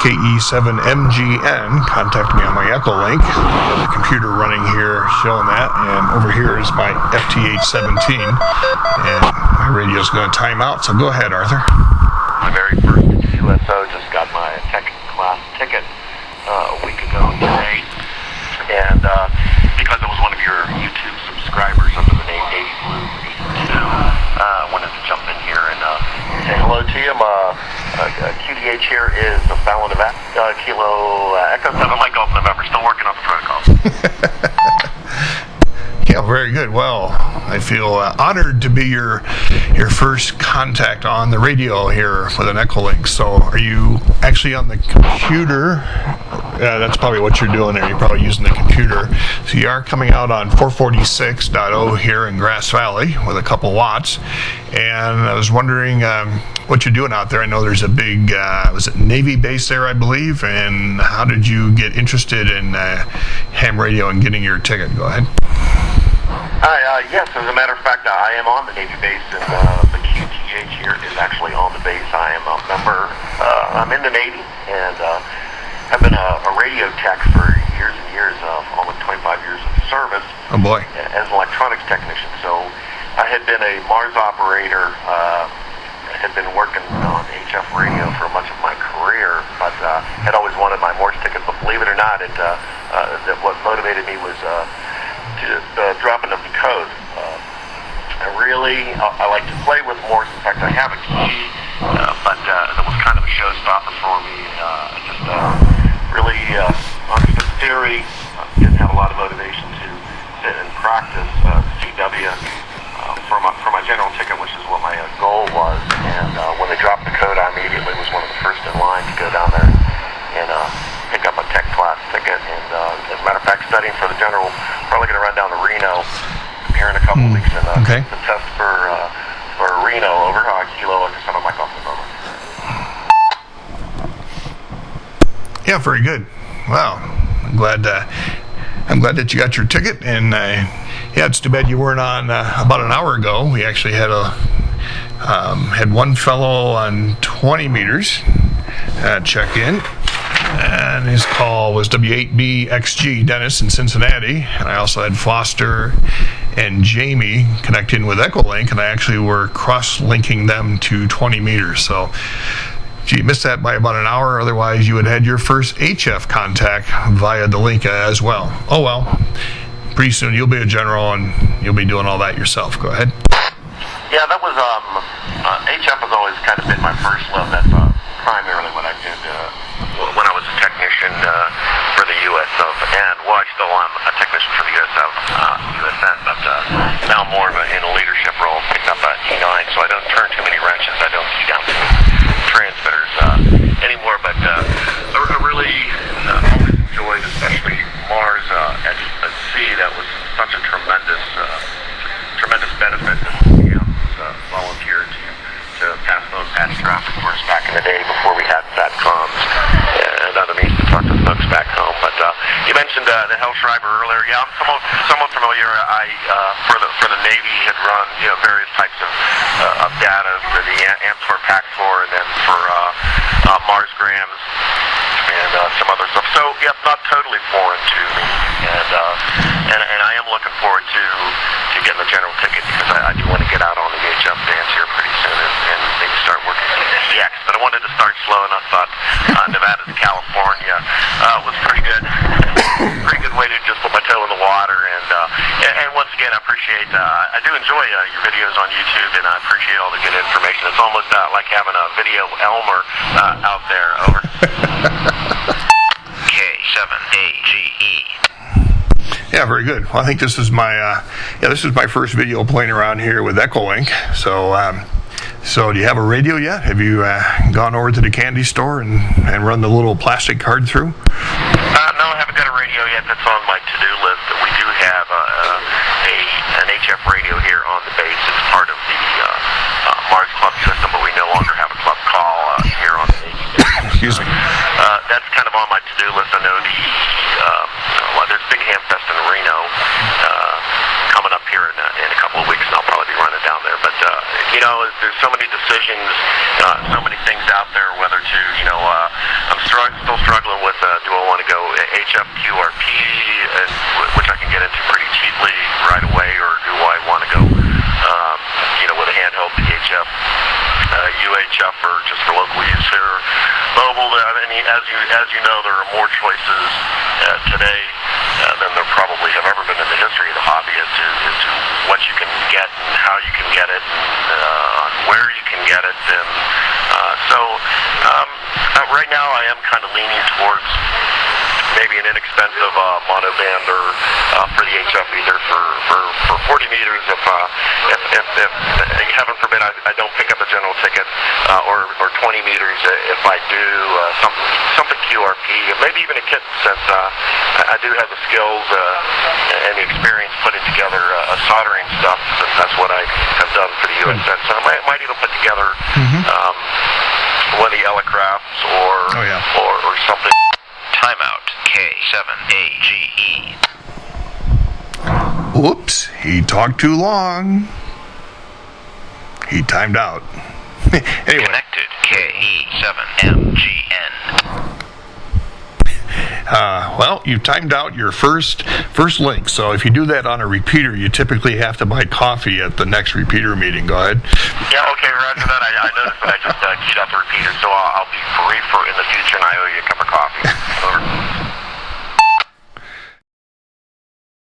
KE7MGN. Contact me on my Echo Link. I have the computer running here showing that, and over here is my FT817, and my radio's going to time out, so go ahead, Arthur. My very first QSO just got my tech class ticket a week ago today, and because I was one of your YouTube subscribers under the name Navy Blue 82, I wanted to jump in here and say hello to you. QDH here is the Fallon Nevada, Kilo Echo 7 Mike Golf November, still working on the protocols. Yeah, very good. Well, I feel honored to be your first contact on the radio here with an Echo Link. So are you actually on the computer? That's probably what you're doing there. You're probably using the computer. So you are coming out on 446.0 here in Grass Valley with a couple watts. And I was wondering what you're doing out there. I know there's a big, was it Navy base there, I believe? And how did you get interested in ham radio and getting your ticket? Go ahead. Yes, as a matter of fact, I am on the Navy base, and the QTH here is actually on the base. I am a member. I'm in the Navy, and I've been a radio tech for years and years, almost 25 years of service. Oh boy. As an electronics technician. So I had been a Mars operator, had been working on HF radio for much of my career, but had always wanted my Morse ticket. But believe it or not, what motivated me was dropping of the code. I like to play with Morse. In fact, I have a key, but that was kind of a showstopper for me. Just really understood theory, didn't have a lot of motivation to sit and practice CW for my general ticket, which is what my goal was. And when they dropped the code, I immediately was one of the first in line to go down there and pick up a tech class ticket. And as a matter of fact, studying for the general, probably going to run down to Reno here in a couple of weeks and the test for Reno over Kilo Echo 7 Mike Golf November. Yeah, very good. Wow, I'm glad that you got your ticket. And yeah, it's too bad you weren't on about an hour ago. We actually had had one fellow on 20 meters check in. And his call was W8BXG Dennis in Cincinnati, and I also had Foster and Jamie connecting with Echo Link, and I actually were cross-linking them to 20 meters. So, gee, you missed that by about an hour. Otherwise, you would have had your first HF contact via the link as well. Oh well, pretty soon you'll be a general and you'll be doing all that yourself. Go ahead. Yeah, that was HF has always kind of been my first love. That's primarily what I did when I was a technician for the USO, and well, I still am a technician for the USN, but now more in a leadership role, picking up E9, so I don't turn too many wrenches, I don't key down too many transmitters anymore, but I really always enjoyed, especially Mars at sea. That was such a tremendous benefit that volunteered to pass phone patch traffic for us back in the day before we had SATCOMs and other means to talk to folks back home. But you mentioned the Hellschreiber earlier. Yeah, I'm somewhat familiar. I for the Navy had run various types of data for the AMSOR PAC4 and then for Marsgrams and some other stuff. So yeah, not totally foreign to me, and I am looking forward to getting the general ticket because I do want to get out on the HF dance here pretty soon and maybe start working some DX. But I wanted to start slow, and I thought Nevada to California was pretty good. Pretty good way to just put my toe in the water. And once again, I appreciate. I do enjoy your videos on YouTube, and I appreciate all the good information. It's almost like having a video Elmer out there. Over. K7MGN's. Yeah, very good. Well, I think this is my first video playing around here with Echo Link. So, so do you have a radio yet? Have you gone over to the candy store and run the little plastic card through? No, I haven't got a radio yet. That's on my to-do list. We do have an HF radio here on the base. It's part of the Mars Club system, but we no longer have a club call here on the Navy. Excuse me. That's kind of on my to-do list. I know there's Big Ham Fest in Reno coming up here in a couple of weeks, and I'll probably be running down there. But there's so many decisions, so many things out there, whether to I'm struggling still struggling with do I want to go HF QRP, and which I can get into pretty cheaply right away, or do I want to go with a handheld PHF, UHF, or just for local use here? Mobile. I mean, as you know, there are more choices today than there probably have ever been in the history of the hobby as to what you can get and how you can get it, and where you can get it, and so right now I am kind of leaning towards maybe an inexpensive monoband, or for the HF, either for 40 meters if heaven forbid I don't pick up a general ticket, or 20 meters if I do something QRP, and maybe even a kit, since I do have the skills and the experience putting together soldering stuff, since that's what I have done for the USN. So I might even put together one of the Elecrafts or something. Timeout. K7MGN's. Oops, he talked too long. He timed out. Anyway. Connected. KE7MGN's. Well, you timed out your first link, so if you do that on a repeater, you typically have to buy coffee at the next repeater meeting. Go ahead. Yeah, okay, roger that. I noticed that I just keyed out the repeater, so I'll be free for in the future, and I owe you a cup of coffee. Over.